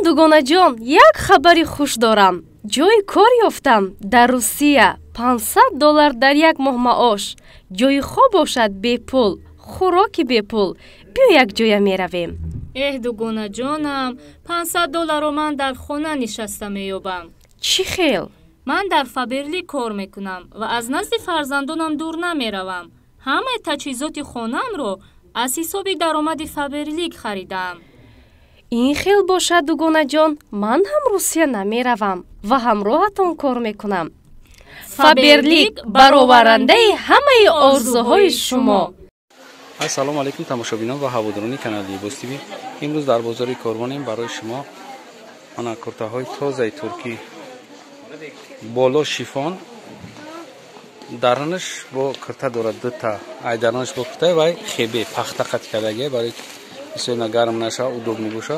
дугонаҷон, як хабари хуш дорам. ҷойи кор ёфтам дар Русия. $500 дар як моҳ маош. ҷойи хоб бошад бепул, хӯроки бепул. биё як ҷоя меравем. дугонаҷонам, $500 ман дар хона нишаста меёбам. чӣ хел? ман дар Фаберлик кор мекунам ва аз назди фарзандонам дур намеравам. ҳамаи таҷҳизоти хонаамро аз ҳисоби даромади Фаберлик харидам. ин хел бошад дугонаҷон, ман ҳам Русия намеравам ва ҳамроҳатон кор мекунам. Фаберлик бароварандаи ҳамаи орзуҳои шумо. ассалому алайкум тамошобинон ва ҳаводорони канали Libos TV. имрӯз дар бозори Корвонем барои шумо ана куртаҳои тозаи туркӣ боло шифон, даронаш бо курта дорад дута. ай даронаш бо курта вай хебе пахта қат кардаги барои бисёр гарм наша, удобни боша.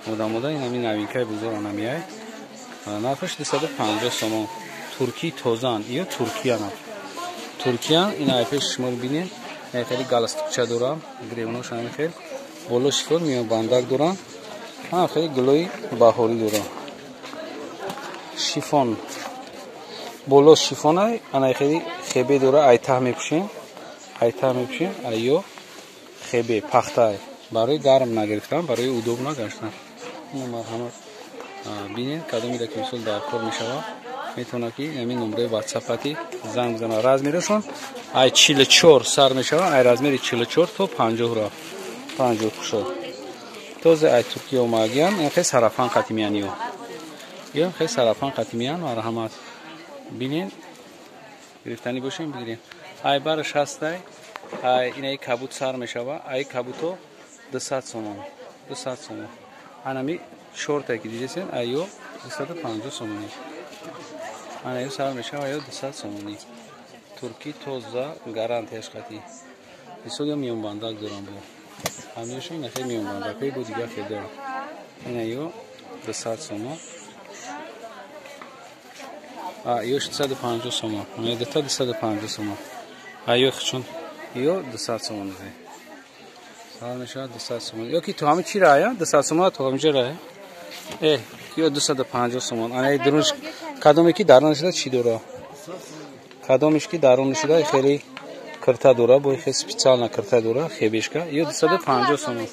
мода ин ҳамин новинкаи бузург намияй. нархаш 250 сомон. туркӣ тозан ё туркия на. туркия ин ай пеш шумо бинед. خیلی گالستوکچه دارم، گریمونش هم خیلی بالا شفر میام بندک دارم، خیلی گلوی بهاری دارم. شیفون بالا شیفونه، آن خیلی خیبه داره، ایته میپوشیم، ایو خیبه پخته برای گرم نگرفتم، برای ادوب نگشتم. این مرحمت بینید کدومی که مثل در کار میشه. میتونه که همین نمره واتساپی زنگ بزنه. رزمیرشون ای 44 سر میشه. ای رزمیری 44 تا 50 را 50 پوشو. توزه ای ترکیه و ماگیان این خیلی صرفان قطمیانیو. یا خیلی صرفان قطمیان مرحمت بینین گرفتنی باشین بگیرین. ای برش هسته. ای اینای کبوت سر میشه. ای کبوتو 200 سومون. 200 سومون. انمی شورت کی دیدین ایو 250 سومونی. من ایو سر میشه و ایو 200 سومونی. ترکی توزا گارانتیش قطعی. بیشتر میون بانداک دارم بود. همیشه این خیلی میون بانداکی بود دیگه خیلی دارم. این ایو 200 سومون. ایو 650 سومون. من دوتا 250 سومون. ایو خشون ایو 200 سومون است. سال میشه 200 سومون. یا کی تو همه چی راهه؟ 200 سومون تو همه چی راهه؟ یا 250 سومون. آنها درونش کدومی کی درونش داره چی داره؟ کدومیش کی درونش داره خیلی کرتا داره. باید خیلی سپیشال نکرتا داره. خیلیش که یا 250 سومون.